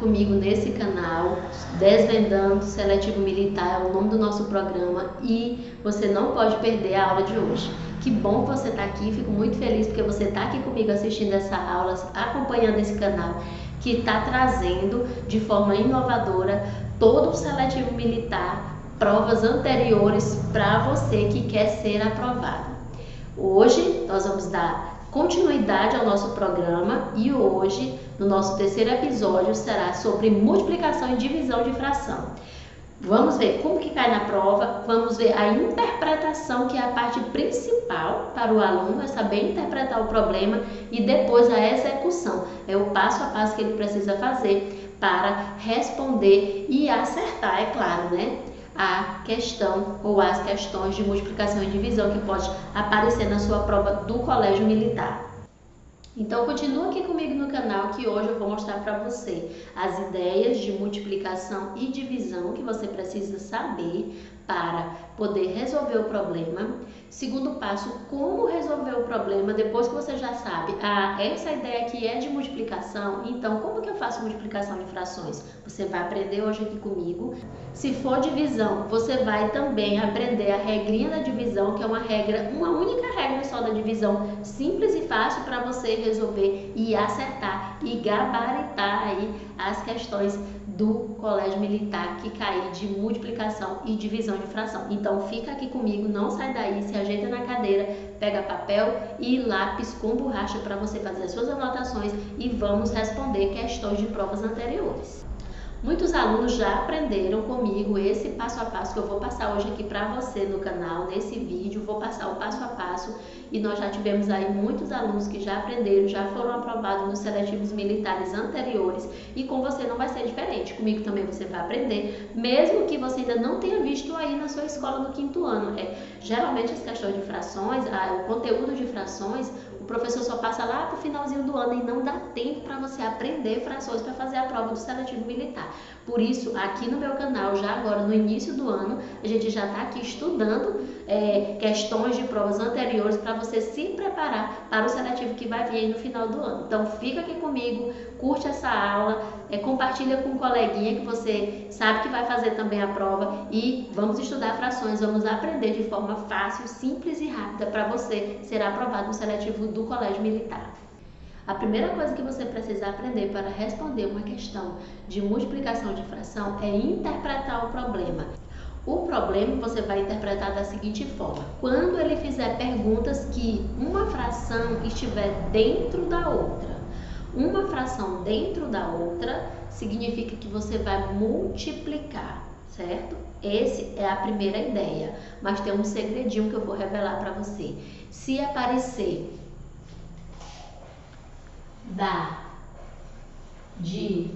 comigo nesse canal, Desvendando Seletivo Militar, é o nome do nosso programa e você não pode perder a aula de hoje. Que bom que você está aqui, fico muito feliz porque você está aqui comigo assistindo essa aula, acompanhando esse canal que está trazendo de forma inovadora todo o seletivo militar, provas anteriores para você que quer ser aprovado. Hoje nós vamos dar continuidade ao nosso programa e hoje, no nosso terceiro episódio, será sobre multiplicação e divisão de fração. Vamos ver como que cai na prova, vamos ver a interpretação, que é a parte principal para o aluno, é saber interpretar o problema, e depois a execução, é o passo a passo que ele precisa fazer para responder e acertar, é claro, né? A questão ou as questões de multiplicação e divisão que pode aparecer na sua prova do Colégio Militar. Então continua aqui comigo no canal que hoje eu vou mostrar para você as ideias de multiplicação e divisão que você precisa saber para poder resolver o problema. Segundo passo, como resolver o problema depois que você já sabe, essa ideia aqui é de multiplicação, então como que eu faço multiplicação de frações? Você vai aprender hoje aqui comigo. Se for divisão, você vai também aprender a regrinha da divisão, que é uma única regra só da divisão, simples e fácil para você resolver e acertar e gabaritar aí as questões do Colégio Militar que cair de multiplicação e divisão de fração. Então fica aqui comigo, não sai daí, se ajeita na cadeira, pega papel e lápis com borracha para você fazer as suas anotações e vamos responder questões de provas anteriores. Muitos alunos já aprenderam comigo esse passo a passo que eu vou passar hoje aqui para você no canal, nesse vídeo, vou passar o passo a passo e nós já tivemos aí muitos alunos que já aprenderam, já foram aprovados nos seletivos militares anteriores e com você não vai ser diferente, comigo também você vai aprender, mesmo que você ainda não tenha visto aí na sua escola no 5º ano. Geralmente as questões de frações, o conteúdo de frações, o professor só passa lá para o finalzinho do ano e não dá tempo para você aprender frações para fazer a prova do seletivo militar. Por isso, aqui no meu canal, já agora no início do ano, a gente já está aqui estudando questões de provas anteriores para você se preparar para o seletivo que vai vir aí no final do ano. Então fica aqui comigo, curte essa aula, compartilha com um coleguinha que você sabe que vai fazer também a prova e vamos estudar frações, vamos aprender de forma fácil, simples e rápida para você ser aprovado no seletivo do Colégio Militar. A primeira coisa que você precisa aprender para responder uma questão de multiplicação de fração é interpretar o problema. O problema você vai interpretar da seguinte forma: quando ele fizer perguntas que uma fração estiver dentro da outra. Uma fração dentro da outra significa que você vai multiplicar, certo? Essa é a primeira ideia, mas tem um segredinho que eu vou revelar para você. Se aparecer dá, de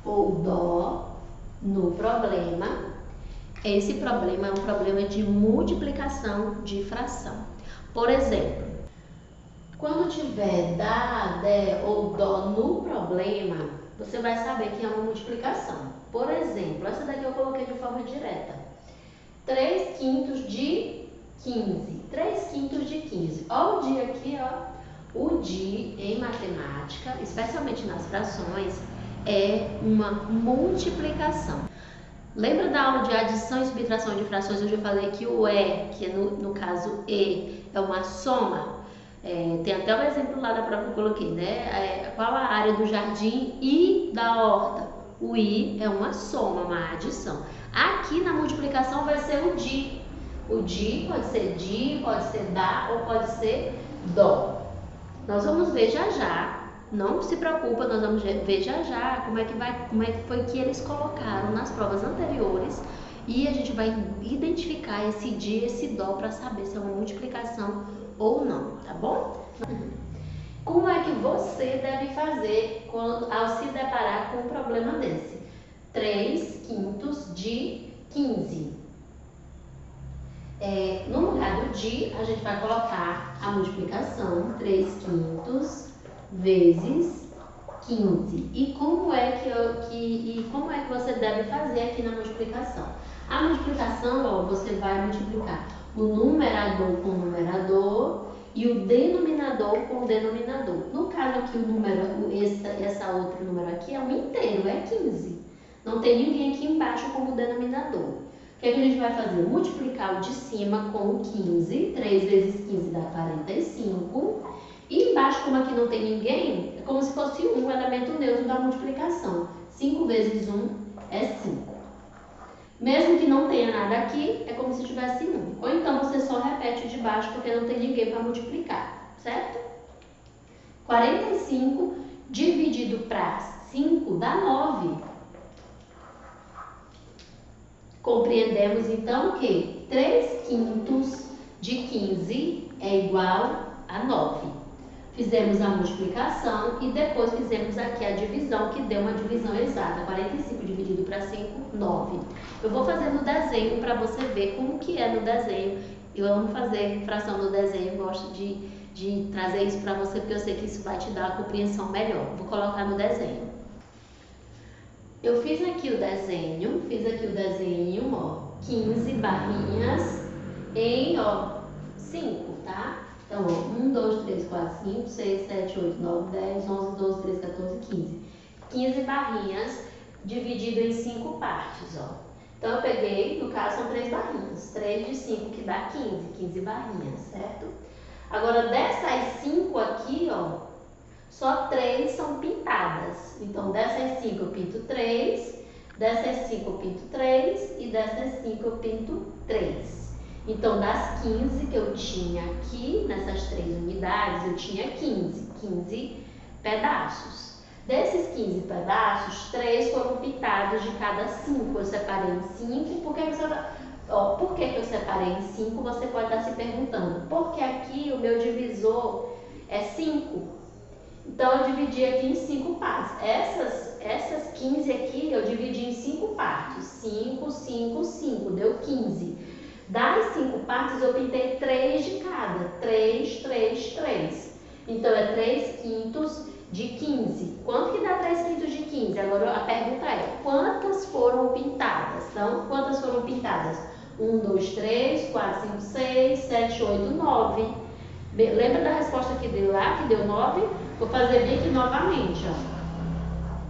ou dó no problema, esse problema é um problema de multiplicação de fração. Por exemplo, quando tiver dá, dé ou dó no problema, você vai saber que é uma multiplicação. Por exemplo, essa daqui eu coloquei de forma direta. 3/5 de 15. 3/5 de 15. Olha o dia aqui, ó. O DI em matemática, especialmente nas frações, é uma multiplicação. Lembra da aula de adição e subtração de frações, onde eu falei que o que é no caso E, é uma soma? Tem até um exemplo lá da prova que eu coloquei, né? Qual a área do jardim e da horta? O I é uma soma, uma adição. Aqui na multiplicação vai ser o DI. O DI pode ser DI, pode ser dá ou pode ser dó. Nós vamos ver já já, não se preocupa, nós vamos ver já já como é que foi que eles colocaram nas provas anteriores e a gente vai identificar esse DI e esse dó para saber se é uma multiplicação ou não, tá bom? Como é que você deve fazer ao se deparar com um problema desse? 3/5 de 15. No lugar do DI, a gente vai colocar a multiplicação 3/5 vezes 15. E como é que você deve fazer aqui na multiplicação? A multiplicação, você vai multiplicar o numerador com o numerador e o denominador com o denominador. No caso aqui, o número, essa outro número aqui é um inteiro, é 15. Não tem ninguém aqui embaixo como denominador. O que é que a gente vai fazer? Multiplicar o de cima com o 15. 3 vezes 15 dá 45. E embaixo, como aqui não tem ninguém, é como se fosse um elemento neutro da multiplicação. 5 vezes 1 é 5. Mesmo que não tenha nada aqui, é como se tivesse 1. Ou então você só repete o de baixo porque não tem ninguém para multiplicar, certo? 45 dividido para 5 dá 9. Compreendemos então que 3/5 de 15 é igual a 9. Fizemos a multiplicação e depois fizemos aqui a divisão, que deu uma divisão exata. 45 dividido para 5, 9. Eu vou fazer no desenho para você ver como que é no desenho. Eu amo fazer fração no desenho, gosto de trazer isso para você, porque eu sei que isso vai te dar a compreensão melhor. Vou colocar no desenho. Eu fiz aqui o desenho, ó, 15 barrinhas em, ó, 5, tá? Então, ó, 1, 2, 3, 4, 5, 6, 7, 8, 9, 10, 11, 12, 13, 14, 15. 15 barrinhas dividido em 5 partes, ó. Então, eu peguei, no caso, são 3 barrinhas. 3 de 5 que dá 15 barrinhas, certo? Agora, dessas 5 aqui, ó, só 3 são pintadas. Então, dessas 5 eu pinto 3, dessas 5 eu pinto 3 e dessas 5 eu pinto 3. Então, das 15 que eu tinha aqui, nessas 3 unidades, eu tinha 15 pedaços. Desses 15 pedaços, 3 foram pintados de cada 5. Eu separei em 5. Por que eu separei em 5? Você pode estar se perguntando. Porque aqui o meu divisor é 5. Então, eu dividi aqui em 5 partes. Essas 15 aqui, eu dividi em 5 partes. 5, 5, 5, deu 15. Das 5 partes, eu pintei 3 de cada. 3, 3, 3. Então, é 3/5 de 15. Quanto que dá 3/5 de 15? Agora, a pergunta é, quantas foram pintadas? Então, quantas foram pintadas? 1, 2, 3, 4, 5, 6, 7, 8, 9. Lembra da resposta que deu lá, que deu 9? Vou fazer bem aqui novamente, ó.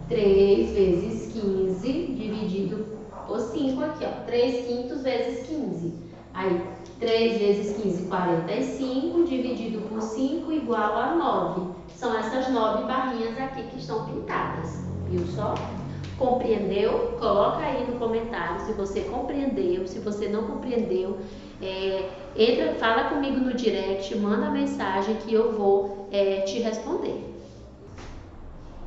3 vezes 15 dividido por 5 aqui, ó. 3/5 vezes 15. Aí, 3 vezes 15, 45, dividido por 5 igual a 9. São essas 9 barrinhas aqui que estão pintadas. Viu só? Compreendeu? Coloca aí no comentário se você compreendeu, se você não compreendeu. Fala comigo no direct, manda mensagem que eu vou te responder.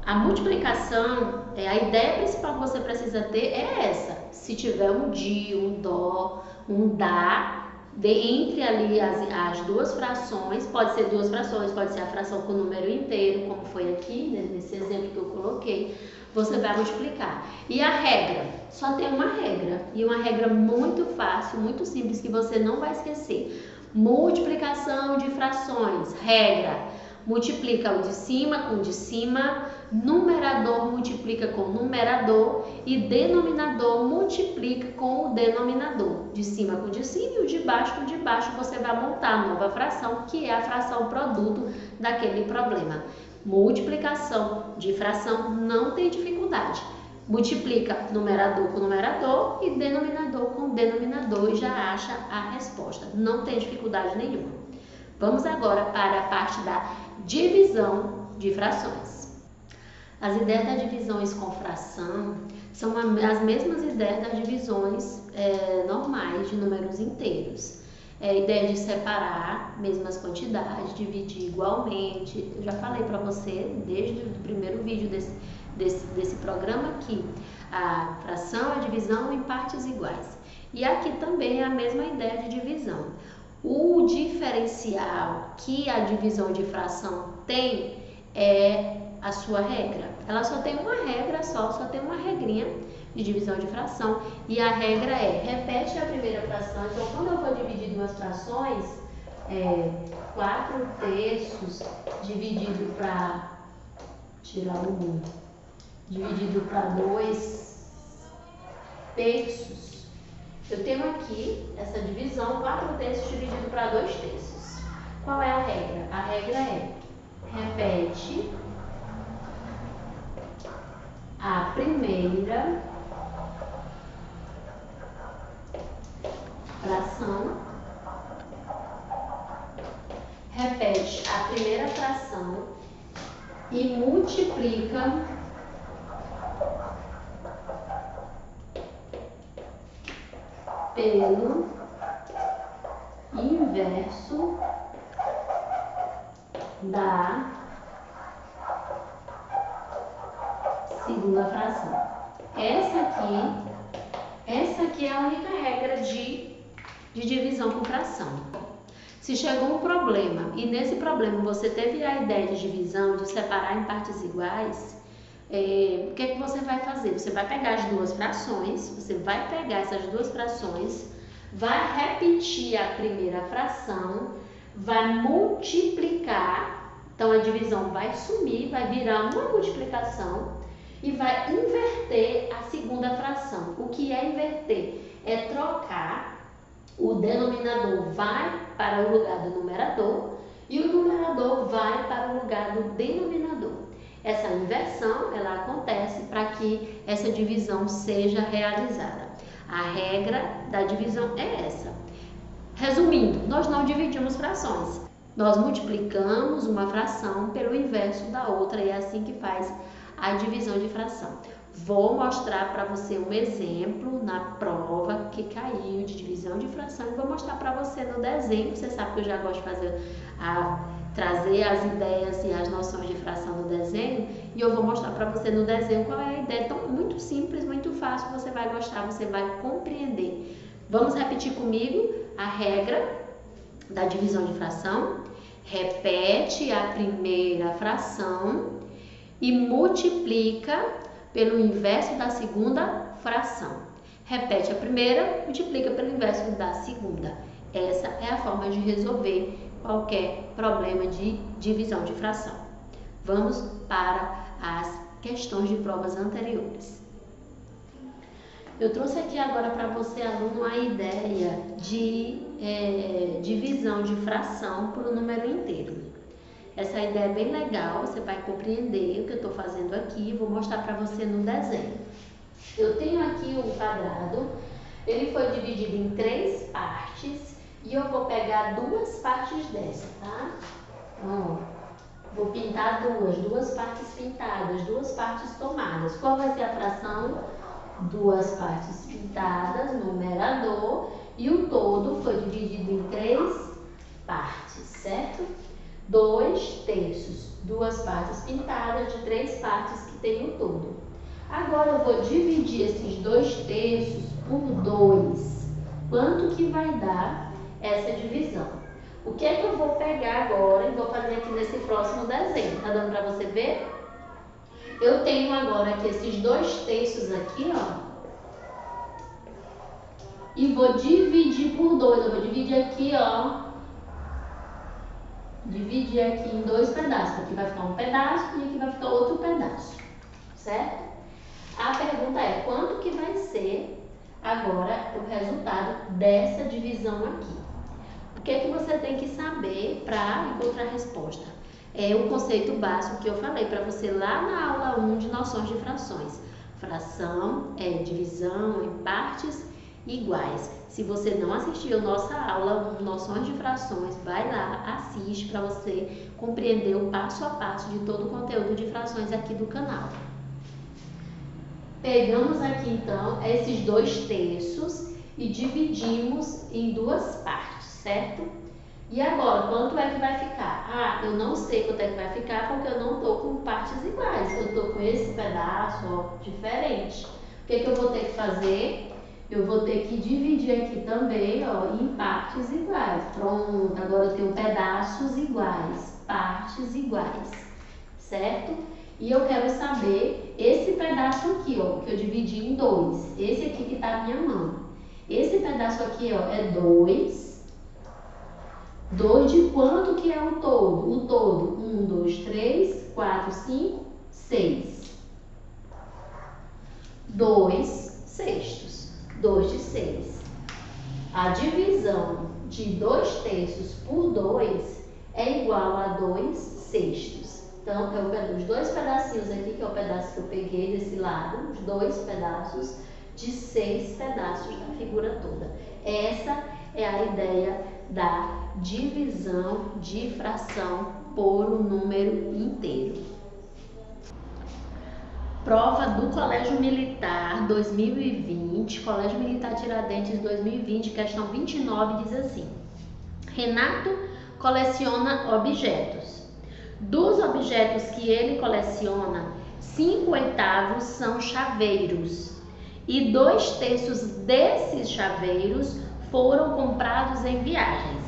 A multiplicação, a ideia principal que você precisa ter é essa. Se tiver um di, um dó, um dá, entre ali as duas frações, pode ser duas frações, pode ser a fração com o número inteiro, como foi aqui, né, nesse exemplo que eu coloquei, você vai multiplicar. E a regra? Só tem uma regra, e uma regra muito fácil, muito simples, que você não vai esquecer. Multiplicação de frações, regra. Multiplica o de cima com o de cima, numerador multiplica com o numerador e denominador multiplica com o denominador. De cima com o de cima e o de baixo com o de baixo, você vai montar a nova fração, que é a fração produto daquele problema. Multiplicação de fração não tem dificuldade. Multiplica numerador com numerador e denominador com denominador e já acha a resposta. Não tem dificuldade nenhuma. Vamos agora para a parte da divisão de frações. As ideias das divisões com fração são as mesmas ideias das divisões normais de números inteiros. A ideia de separar mesmas quantidades, dividir igualmente. Eu já falei para você desde o primeiro vídeo desse programa aqui. A fração, a divisão em partes iguais. E aqui também é a mesma ideia de divisão. O diferencial que a divisão de fração tem é a sua regra. Ela só tem uma regra só tem uma regrinha de divisão de fração. E a regra é, repete a primeira fração. Então, quando eu vou dividir duas frações, 4/3 dividido para, tirar o 1, dividido para 2/3. Eu tenho aqui essa divisão, 4/3 dividido para 2/3. Qual é a regra? A regra é: repete a primeira fração, repete a primeira fração e multiplica pelo inverso da segunda fração. Essa aqui é a única regra de divisão com fração. Se chegou um problema e nesse problema você teve a ideia de divisão, de separar em partes iguais, o que é que você vai fazer? Você vai pegar as duas frações, vai repetir a primeira fração, vai multiplicar, então a divisão vai sumir, vai virar uma multiplicação e vai inverter a segunda fração. O que é inverter? É trocar, o denominador vai para o lugar do numerador e o numerador vai para o lugar do denominador. Essa inversão, ela acontece para que essa divisão seja realizada. A regra da divisão é essa. Resumindo, nós não dividimos frações. Nós multiplicamos uma fração pelo inverso da outra e é assim que faz a divisão de fração. Vou mostrar para você um exemplo na prova que caiu de divisão de fração e vou mostrar para você no desenho. Você sabe que eu já gosto de trazer as ideias e as noções de fração no desenho e eu vou mostrar para você no desenho qual é a ideia. Então, muito simples, muito fácil, você vai gostar, você vai compreender. Vamos repetir comigo a regra da divisão de fração. Repete a primeira fração e multiplica pelo inverso da segunda fração. Repete a primeira, multiplica pelo inverso da segunda. Essa é a forma de resolver qualquer problema de divisão de fração. Vamos para as questões de provas anteriores. Eu trouxe aqui agora para você, aluno, a ideia de divisão de fração por um número inteiro. Essa ideia é bem legal, você vai compreender o que eu estou fazendo aqui, vou mostrar para você no desenho. Eu tenho aqui um quadrado, ele foi dividido em 3 partes e eu vou pegar 2 partes dessa, tá? Ó, vou pintar duas partes pintadas, 2 partes tomadas. Qual vai ser a fração? 2 partes pintadas, numerador, e o todo foi dividido em 3 partes, certo? 2 terços, 2 partes pintadas de 3 partes que tem o todo. Agora eu vou dividir esses 2 terços por 2. Quanto que vai dar essa divisão? O que é que eu vou pegar agora e vou fazer aqui nesse próximo desenho? Tá dando para você ver? Eu tenho agora aqui esses 2 terços aqui, ó. E vou dividir por 2. Eu vou dividir aqui, ó. Dividir aqui em 2 pedaços. Aqui vai ficar um pedaço e aqui vai ficar outro pedaço. Certo? A pergunta é, quanto que vai ser agora o resultado dessa divisão aqui? O que é que você tem que saber para encontrar a resposta? É o conceito básico que eu falei para você lá na aula 1 de noções de frações. Fração é divisão em partes iguais. Se você não assistiu a nossa aula Noções de Frações, vai lá, assiste para você compreender o passo a passo de todo o conteúdo de frações aqui do canal. Pegamos aqui então esses 2 terços e dividimos em 2 partes, certo? E agora, quanto é que vai ficar? Ah, eu não sei quanto é que vai ficar porque eu não estou com partes iguais. Eu estou com esse pedaço, ó, diferente. O que eu vou ter que fazer? Eu vou ter que dividir aqui também, ó, em partes iguais. Pronto, agora eu tenho pedaços iguais, partes iguais, certo? E eu quero saber esse pedaço aqui, ó, que eu dividi em 2. Esse aqui que tá na minha mão. Esse pedaço aqui, ó, é 2. 2 de quanto que é o todo? O todo, 1, 2, 3, 4, 5, 6. 2 sextos. 2 de 6. A divisão de 2 terços por 2 é igual a 2/6. Então, os 2 pedacinhos aqui, que é o pedaço que eu peguei desse lado, os 2 pedaços de 6 pedaços da figura toda. Essa é a ideia da divisão de fração por um número inteiro. Prova do Colégio Militar 2020, Colégio Militar Tiradentes 2020, questão 29, diz assim: Renato coleciona objetos. Dos objetos que ele coleciona, 5/8 são chaveiros e 2/3 desses chaveiros foram comprados em viagens.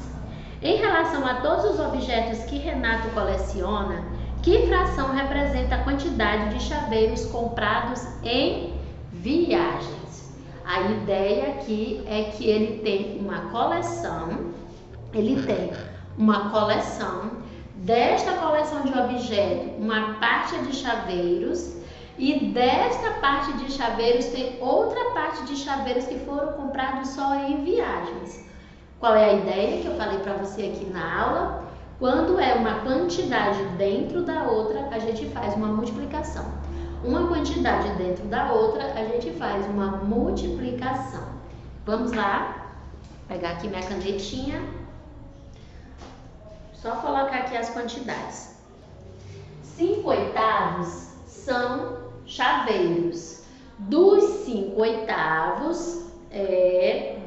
Em relação a todos os objetos que Renato coleciona, que fração representa a quantidade de chaveiros comprados em viagens? A ideia aqui é que ele tem uma coleção, desta coleção de objetos, uma parte de chaveiros, e desta parte de chaveiros tem outra parte de chaveiros que foram comprados só em viagens. Qual é a ideia que eu falei para você aqui na aula? Quando é uma quantidade dentro da outra, a gente faz uma multiplicação. Uma quantidade dentro da outra, a gente faz uma multiplicação. Vamos lá? Vou pegar aqui minha canetinha. Só colocar aqui as quantidades. 5/8 são chaveiros. Dos 5/8,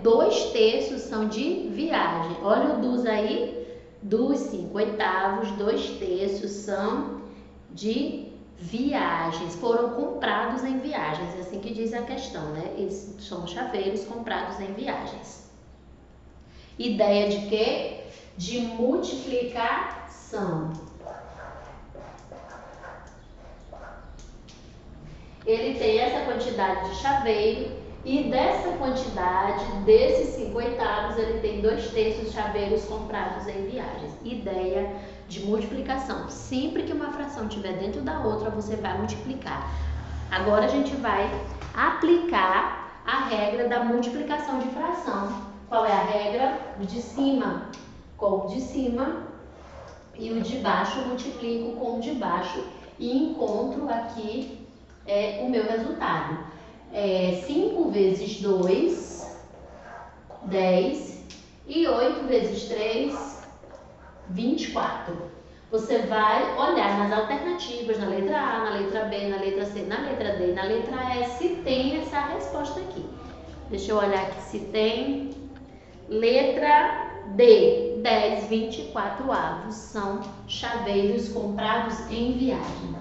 2/3 são de viagem. Olha o dos aí. Dos 5/8, 2/3 são de viagens. Foram comprados em viagens. É assim que diz a questão, né? Eles são chaveiros comprados em viagens. Ideia de quê? De multiplicação. Ele tem essa quantidade de chaveiro e dessa quantidade, desses 5/8, ele tem 2/3 chaveiros comprados em viagens. Ideia de multiplicação. Sempre que uma fração estiver dentro da outra, você vai multiplicar. Agora a gente vai aplicar a regra da multiplicação de fração. Qual é a regra? O de cima com o de cima e o de baixo multiplico com o de baixo e encontro aqui o meu resultado. 5 vezes 2, 10 e 8 vezes 3, 24. Você vai olhar nas alternativas, na letra A, na letra B, na letra C, na letra D, na letra E, se tem essa resposta aqui. Deixa eu olhar aqui se tem. Letra D, 10/24 são chaveiros comprados em viagem.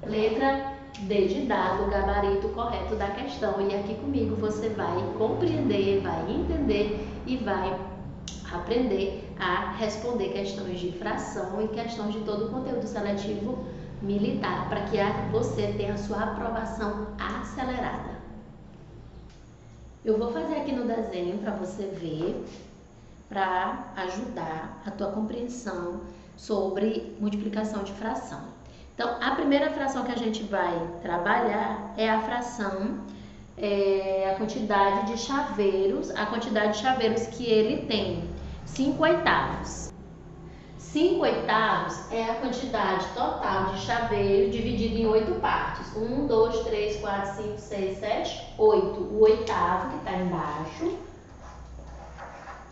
Letra D de dado, o gabarito correto da questão. E aqui comigo você vai compreender, vai entender e vai aprender a responder questões de fração e questões de todo o conteúdo seletivo militar, para que você tenha a sua aprovação acelerada. Eu vou fazer aqui no desenho para você ver, para ajudar a tua compreensão sobre multiplicação de fração. Então, a primeira fração que a gente vai trabalhar é a fração, a quantidade de chaveiros que ele tem, 5/8. 5/8 é a quantidade total de chaveiros dividido em 8 partes. 1, 2, 3, 4, 5, 6, 7, 8. O oitavo, que está embaixo,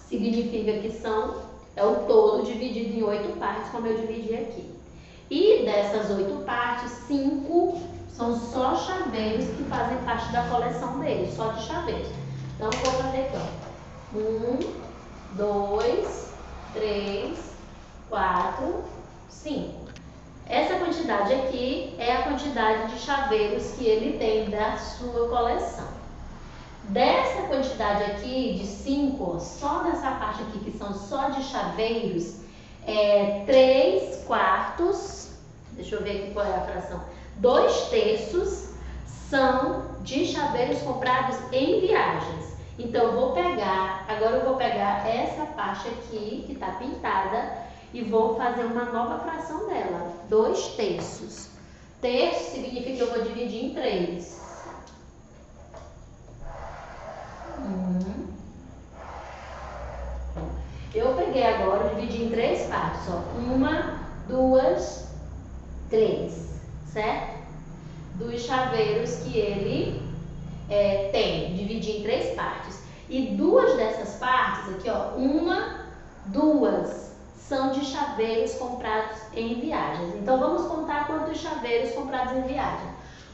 significa que é o todo dividido em 8 partes, como eu dividi aqui. E dessas 8 partes, 5 são só chaveiros que fazem parte da coleção dele, só de chaveiros. Então, eu vou fazer aqui, ó. 1, 2, 3, 4, 5. Essa quantidade aqui é a quantidade de chaveiros que ele tem da sua coleção. Dessa quantidade aqui de 5, só nessa parte aqui que são só de chaveiros, 3/4, deixa eu ver aqui qual é a fração, 2/3 são de chaveiros comprados em viagens. Então, agora eu vou pegar essa parte aqui que está pintada e vou fazer uma nova fração dela, 2/3. Terço significa que eu vou dividir em 3. 1. Eu peguei agora, dividi em 3 partes, ó. 1, 2, 3, certo? Dos chaveiros que ele tem, dividi em 3 partes. E 2 dessas partes aqui, ó, 1, 2, são de chaveiros comprados em viagens. Então, vamos contar quantos chaveiros comprados em viagem.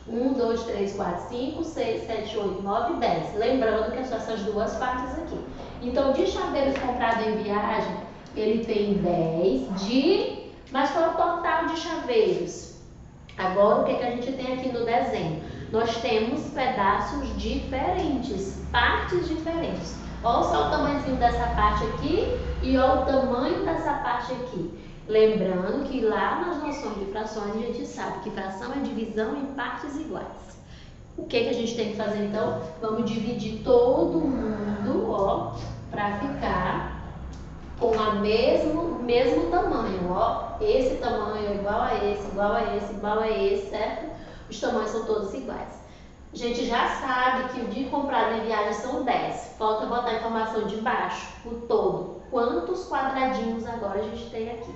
1, 2, 3, 4, 5, 6, 7, 8, 9, 10. Lembrando que são essas 2 partes aqui. Então, de chaveiros comprados em viagem, ele tem 10 Mas qual é o total de chaveiros? Agora, o que a gente tem aqui no desenho? Nós temos pedaços diferentes, partes diferentes. Olha só o tamanhozinho dessa parte aqui e olha o tamanho dessa parte aqui. Lembrando que lá nas noções de frações a gente sabe que fração é divisão em partes iguais. O que a gente tem que fazer então? Vamos dividir todo mundo, ó, para ficar com o mesmo tamanho, ó. Esse tamanho é igual a esse, igual a esse, igual a esse, certo? Os tamanhos são todos iguais. A gente já sabe que o de comprado em viagem são 10. Falta botar a informação de baixo, o todo. Quantos quadradinhos agora a gente tem aqui?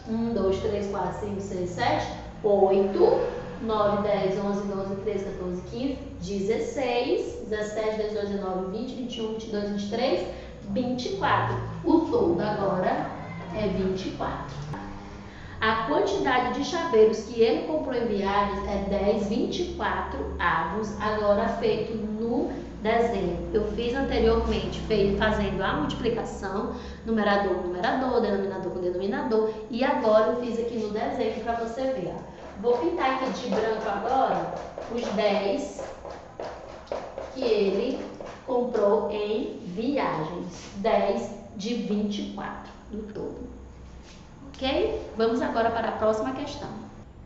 1, 2, 3, 4, 5, 6, 7, 8, 9, 10, 11, 12, 13, 14, 15, 16, 17, 18, 19, 20, 21, 22, 23, 24. O todo agora é 24. A quantidade de chaveiros que ele comprou em viagens é 24 avos, agora feito no desenho. Eu fiz anteriormente fazendo a multiplicação, numerador com numerador, denominador com denominador, e agora eu fiz aqui no desenho para você ver. Ó. Vou pintar aqui de branco agora os 10 que ele comprou em viagens. 10 de 24 no todo. Ok? Vamos agora para a próxima questão.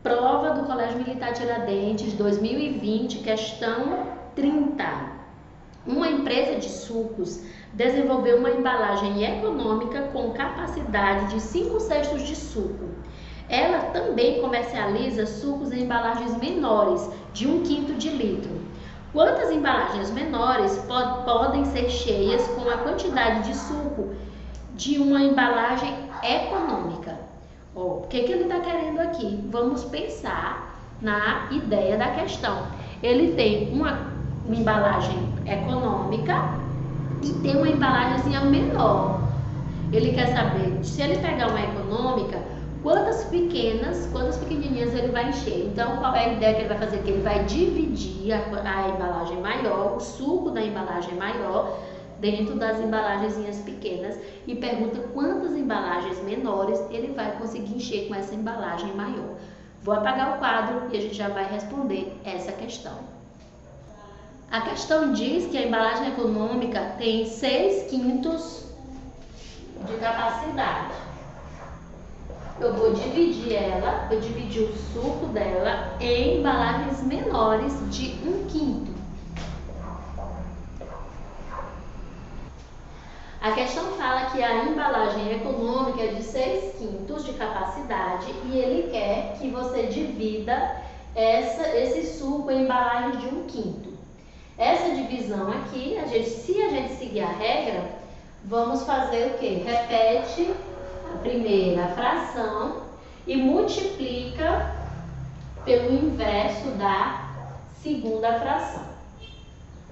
Prova do Colégio Militar Tiradentes 2020, questão 30. Uma empresa de sucos desenvolveu uma embalagem econômica com capacidade de 5/6 de suco. Ela também comercializa sucos em embalagens menores, de 1/5 de litro. Quantas embalagens menores podem ser cheias com a quantidade de suco de uma embalagem econômica? O que ele está querendo aqui? Vamos pensar na ideia da questão. Ele tem uma embalagem econômica e tem uma embalagem menor. Ele quer saber, se ele pegar uma econômica, quantas pequenininhas ele vai encher. Então, qual é a ideia que ele vai fazer? Que ele vai dividir a embalagem maior, o suco da embalagem maior, dentro das embalagenzinhas pequenas e pergunta quantas embalagens menores ele vai conseguir encher com essa embalagem maior. Vou apagar o quadro e a gente já vai responder essa questão. A questão diz que a embalagem econômica tem 6/5 de capacidade. Eu vou dividir o suco dela em embalagens menores de 1/5. A questão fala que a embalagem econômica é de 6/5 de capacidade e ele quer que você divida esse suco em embalagens de 1/5. Essa divisão aqui, se a gente seguir a regra, vamos fazer o quê? Repete a primeira fração e multiplica pelo inverso da segunda fração.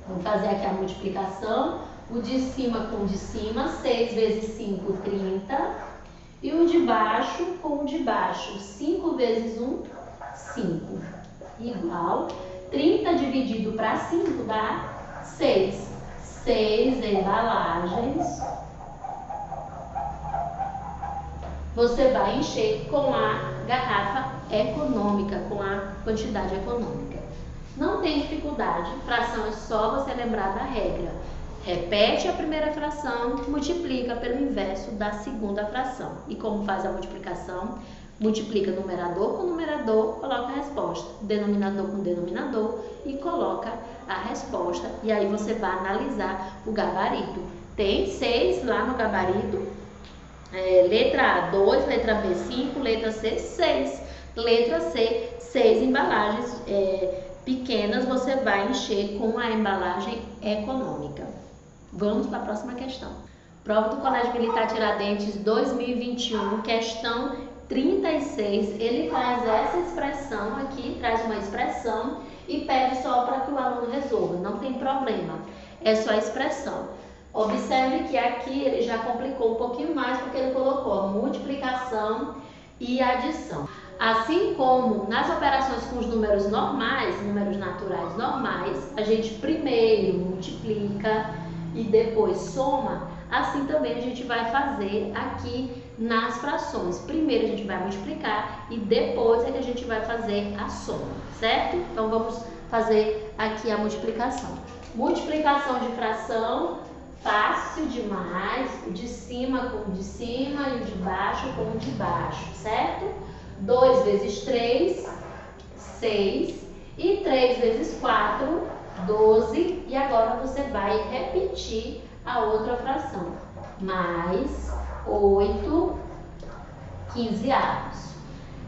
Vamos fazer aqui a multiplicação. O de cima com o de cima, 6 vezes 5, 30. E o de baixo com o de baixo, 5 vezes 1, 5. Igual. 30 dividido para 5 dá 6. 6 embalagens. Você vai encher com a garrafa econômica, com a quantidade econômica. Não tem dificuldade, fração é só você lembrar da regra. Repete a primeira fração, multiplica pelo inverso da segunda fração. E como faz a multiplicação? Multiplica numerador com numerador, coloca a resposta. Denominador com denominador e coloca a resposta. E aí você vai analisar o gabarito. Tem 6 lá no gabarito. Letra A, 2, letra B, 5, letra C, 6. Letra C, 6 embalagens pequenas você vai encher com a embalagem econômica. Vamos para a próxima questão. Prova do Colégio Militar Tiradentes 2021, questão 36, ele traz essa expressão aqui, traz uma expressão e pede só para que o aluno resolva, não tem problema, é só a expressão. Observe que aqui ele já complicou um pouquinho mais porque ele colocou a multiplicação e adição. Assim como nas operações com os números normais, números naturais normais, a gente primeiro multiplica e depois soma, assim também a gente vai fazer aqui nas frações. Primeiro a gente vai multiplicar e depois é que a gente vai fazer a soma, certo? Então vamos fazer aqui a multiplicação. Multiplicação de fração, fácil demais, o de cima com o de cima e o de baixo com o de baixo, certo? 2 vezes 3, 6 e 3 vezes 4, 12 e agora você vai repetir a outra fração, mais 8 quinzeavos.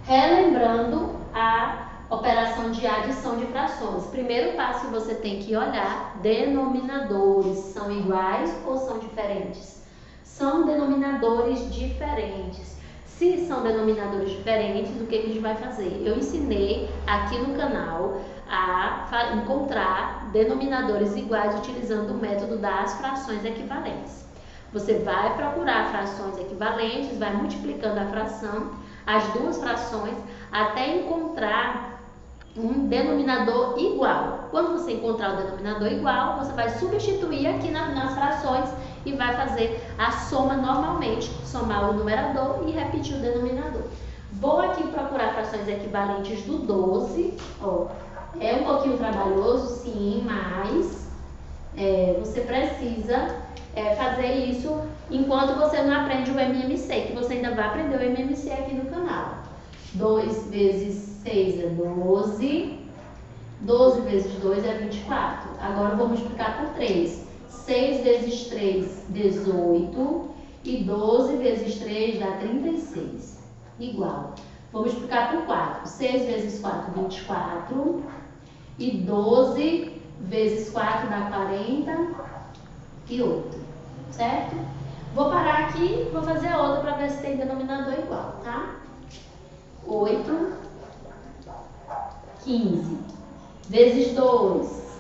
Relembrando a operação de adição de frações. Primeiro passo que você tem que olhar, denominadores, são iguais ou são diferentes? São denominadores diferentes. Se são denominadores diferentes, o que a gente vai fazer? Eu ensinei aqui no canal a encontrar denominadores iguais utilizando o método das frações equivalentes. Você vai procurar frações equivalentes, vai multiplicando a fração, as duas frações, até encontrar um denominador igual. Quando você encontrar o denominador igual, você vai substituir aqui nas frações e vai fazer a soma normalmente, somar o numerador e repetir o denominador. Vou aqui procurar frações equivalentes do 12, ó. É um pouquinho trabalhoso, sim, mas você precisa fazer isso enquanto você não aprende o MMC, que você ainda vai aprender o MMC aqui no canal. 2 vezes 6 é 12, 12 vezes 2 é 24. Agora eu vou multiplicar por 3. 6 vezes 3, 18 e 12 vezes 3 dá 36. Igual. Vou multiplicar por 4. 6 vezes 4, 24 e 12 vezes 4 dá 48, certo? Vou parar aqui e vou fazer a outra para ver se tem denominador igual, tá? 8, 15 vezes 2.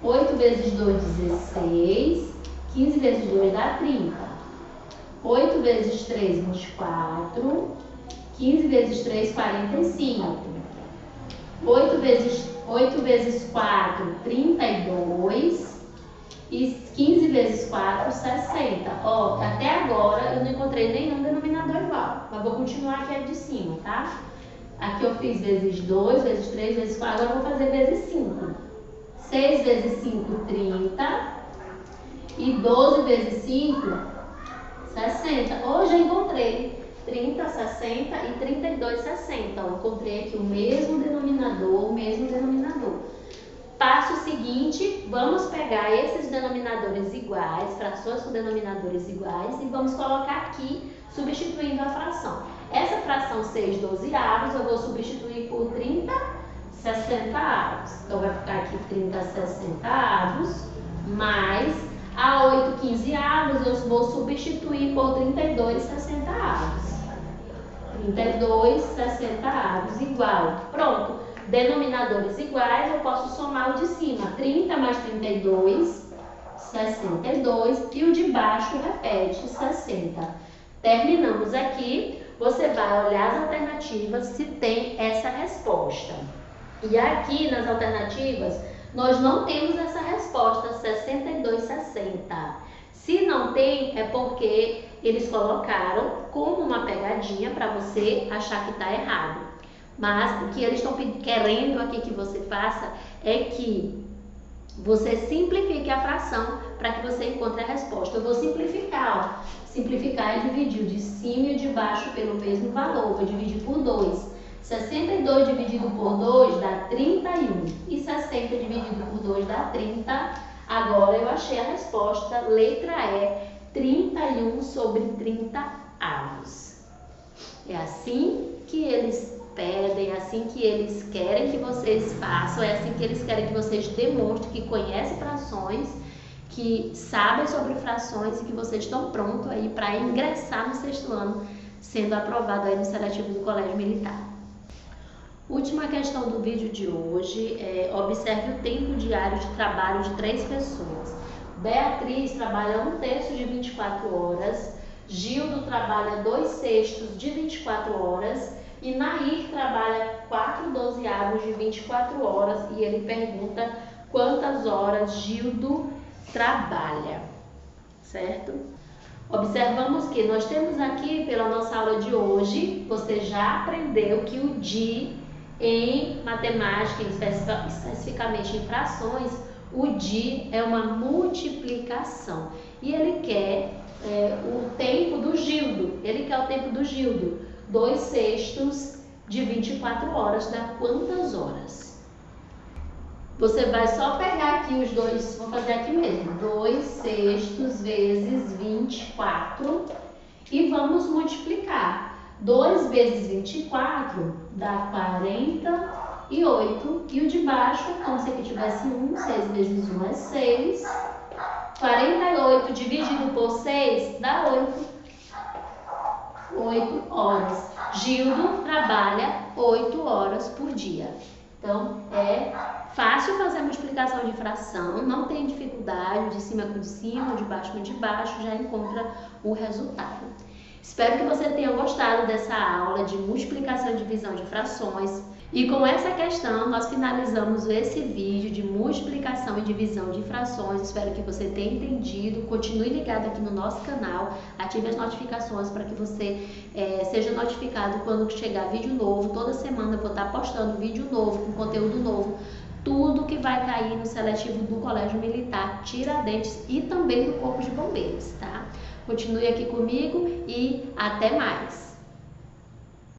8 vezes 2, 16. 15 vezes 2 dá 30. 8 vezes 3, 24. 15 vezes 3, 45. 8 vezes 4, 32. E 15 vezes 4, 60. Ó, até agora eu não encontrei nenhum denominador igual. Mas vou continuar aqui a de cima, tá? Aqui eu fiz vezes 2, vezes 3, vezes 4. Agora eu vou fazer vezes 5. 6 vezes 5, 30. E 12 vezes 5, 60. Hoje eu encontrei 30, 60 e 32, 60. Eu encontrei aqui o mesmo denominador, Passo seguinte, vamos pegar esses denominadores iguais, frações com denominadores iguais, e vamos colocar aqui, substituindo a fração. Essa fração 6 dozeavos, eu vou substituir por 30 sessentaavos. Então, vai ficar aqui 30 sessentaavos, mais a 8 quinzeavos, eu vou substituir por 32 sessentaavos. 32 sessentaavos, igual. Pronto. Denominadores iguais, eu posso somar o de cima. 30 mais 32, 62. E o de baixo repete, 60. Terminamos aqui. Você vai olhar as alternativas se tem essa resposta. E aqui nas alternativas, nós não temos essa resposta, 62, 60. Se não tem, é porque eles colocaram como uma pegadinha para você achar que está errado. Mas o que eles estão querendo aqui que você faça é que você simplifique a fração para que você encontre a resposta. Eu vou simplificar, ó. Simplificar é dividir o de cima e o de baixo pelo mesmo valor. Vou dividir por 2. 62 dividido por 2 dá 31. E 60 dividido por 2 dá 30. Agora eu achei a resposta. Letra E, 31 sobre 30 avos. É assim que eles pedem, é assim que eles querem que vocês façam, é assim que eles querem que vocês demonstrem que conhecem frações, que sabem sobre frações e que vocês estão prontos aí para ingressar no 6º ano, sendo aprovado aí no seletivo do Colégio Militar. Última questão do vídeo de hoje é: observe o tempo diário de trabalho de 3 pessoas. Beatriz trabalha 1/3 de 24 horas, Gildo trabalha 2/6 de 24 horas e Nair trabalha 4/12 de 24 horas, e ele pergunta quantas horas Gildo trabalha, certo? Observamos que nós temos aqui, pela nossa aula de hoje, você já aprendeu que o DI em matemática, especificamente em frações, o DI é uma multiplicação e ele quer o tempo do Gildo. Ele quer o tempo do Gildo. 2/6 de 24 horas dá quantas horas? Você vai só pegar aqui os dois, vou fazer aqui mesmo, 2/6 vezes 24 e vamos multiplicar. 2 vezes 24 dá 48 e o de baixo, como se aqui tivesse 1, 6 vezes 1 é 6. 48 dividido por 6 dá 8 horas. Gildo trabalha 8 horas por dia. Então, é fácil fazer a multiplicação de fração, não tem dificuldade, de cima com de cima, de baixo com de baixo, já encontra o resultado. Espero que você tenha gostado dessa aula de multiplicação e divisão de frações. E com essa questão, nós finalizamos esse vídeo de multiplicação e divisão de frações. Espero que você tenha entendido. Continue ligado aqui no nosso canal, ative as notificações para que você seja notificado quando chegar vídeo novo. Toda semana eu vou estar postando vídeo novo, com conteúdo novo. Tudo que vai cair no seletivo do Colégio Militar, Tiradentes e também do Corpo de Bombeiros, tá? Continue aqui comigo e até mais!